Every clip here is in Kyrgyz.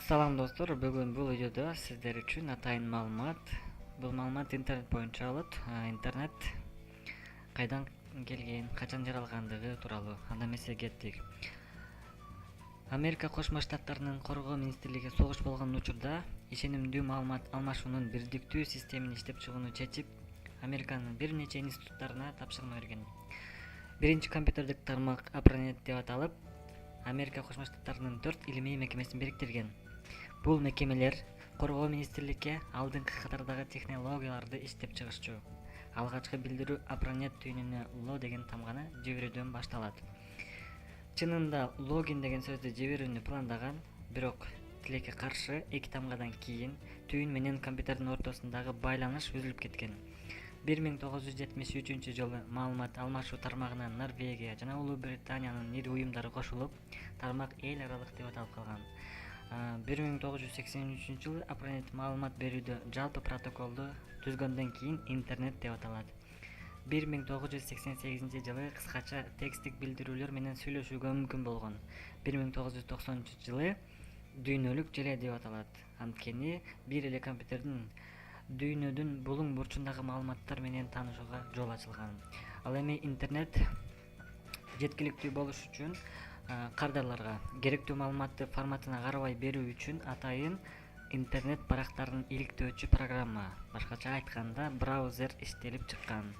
Салам достор, бүгүн бул видеодо сиздер үчүн атайын маалымат. Бул маалымат интернет боюнча болот. Интернет кайдан келген, качан жаралгандыгы тууралуу. Анда эмесе кеттик. Америка Кошмо Штаттарынын коргоо министрлиги согуш болгон учурда ишенимдүү маалымат алмашуунун бирдиктүү системин иштеп чыгууну чечип, Американын бир нече институттарына тапшырма берген. Биринчи компьютердик тармак ARPANET деп аталып, Америка Кошмо Штаттарынын 4 илимий мекемесин бириктирген. Бул мекемелер коргоо министрликке алдыңкы катардагы технологияларды иштеп чыгышчу. Алгачкы билдирүү ARPANET түйүнүнө ло деген тамганы жиберүүдөн башталат. Чынында логин деген сөздү жиберүүнү пландаган, бирок тилекке каршы 2 тамгадан кийин түйүн менен компьютердин ортосундагы байланыш үзүлүп кеткен. 1973 жылы маалымат алмашуу тармагына Норвегия жана Улуу Британиянын ири уюмдары кошулуп, тармак эл аралык деп аталып калган. 1983 жылы ARPANET маалымат берүүдө жалпы протоколду түзгөндөн кийин интернет деп аталат. 1988 жылы кыскача тексттик билдирүүлөр менен сүйлөшүүгө мүмкүн болгон. 1990 жылы дүйнөлүк желе деп аталат. Анткени бир эле компьютердин дүйнөдүн булуң бурчундагы маалыматтар менен таанышууга жол ачылган. Ал эми интернет жеткиликтүү болуш үчүн кардарларга керектүү маалыматты форматына карабай берүү үчүн атайын интернет барактарын иликтөөчү программа, башкача айтканда браузер иштелип чыккан.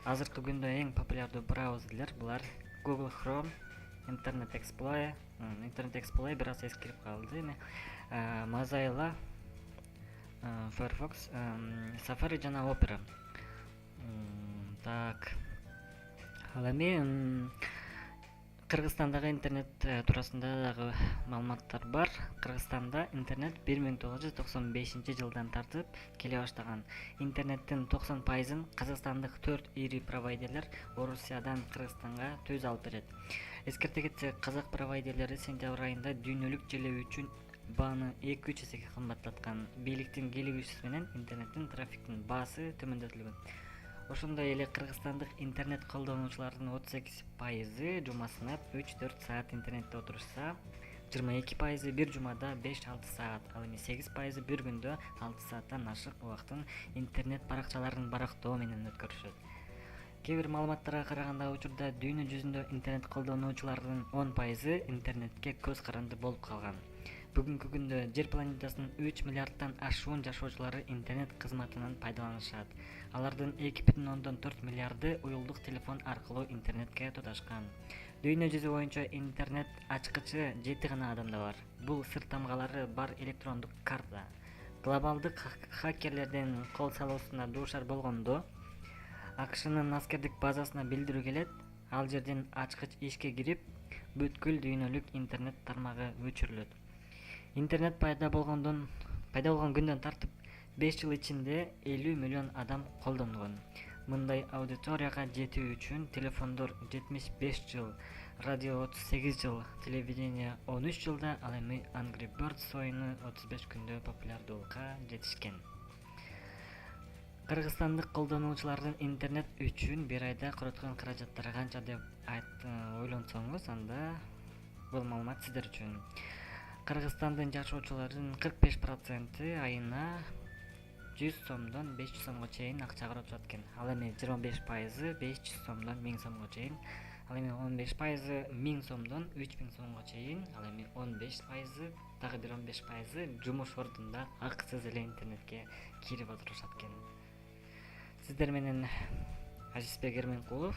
Азыркы күндө эң популярдуу браузерлер булар Google Chrome, Internet Explorer бир аз эскирип калды эми, Mozilla Firefox, Safari жана Opera. Ал эми Кыргызстандагы интернет туурасында дагы маалыматтар бар. Кыргызстанда интернет 1995 жылдан тартып келе баштаган. Интернеттин 90%-ын казакстандык 4 ири провайдерлер Орусиядан Кыргызстанга төз алып берет. Эскерте кетсек, казак провайдерлери сентябрь айында дүйнөлүк желе үчүн бааны 2-3 эсеге кымбаттаткан. Бийликтин келишүүсү менен интернеттин трафиктин баасы төмөндөтүлгөн. Ошондой эле кыргызстандык интернет колдонуучулардын 38% жумасына 3-4 саат интернетте отурушса, 22% бир жумада 5-6 саат, ал эми 8% бир күндө 6 сааттан ашык убактын интернет баракчаларын барактоо менен өткөрүшөт. Кээ бир маалыматтарга караганда, учурда дүйнө жүзүндө интернет колдонуучулардын 10% интернетке көз каранды болуп калган. Бүгүнкү күндө жер планетасынын 3 миллиардтан ашуун жашоочулары интернет кызматынан пайдаланышат. Алардын 2,4 миллиарды уюлдук телефон аркылуу интернетке туташкан. Дүйнө жүзү боюнча интернет ачкычы 7 гана адамда бар. Бул сыр тамгалары бар электрондук карта. Глобалдык хакерлердин кол салуусуна дуушар болгондо, АКШнын аскердик базасына билдирүү келет. Ал жерден ачкыч ишке кирип, бүткүл дүйнөлүк интернет тармагы өчүрүлөт. Интернет пайда болгон күндөн тартып 5 жыл ичинде 50 миллион адам колдонгон. Мындай аудиторияга жетүү үчүн телефондор 75 жыл, радио 38 жыл, телевидение 13 жылда, ал эми Angry Birds оюну 35 күндө популярдуулукка жетишкен. Кыргызстандык колдонуучулардын интернет үчүн бир айда короткон каражаттары канча деп ойлонсоңуз, анда бул маалымат сиздер үчүн. Кыргызстандын жашоочуларынын 45% айына 100 сомдон 500 сомго чейин акча каражат экен. Ал эми 25% 500 сомдон 1000 сомго чейин, ал эми 15% 1000 сомдон 3000 сомго чейин, ал эми 15% дагы бир 15% жумуш ордунда акысыз эле интернетке кирип отурушат экен. Сиздер менен Ажисбек Эрменкулов.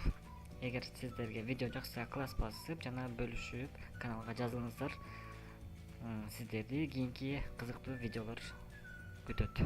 Эгер сиздерге видео жакса, класс басып жана бөлүшүп каналга жазылыңыздар. Сиздерди кийинки кызыктуу видеолор күтөт.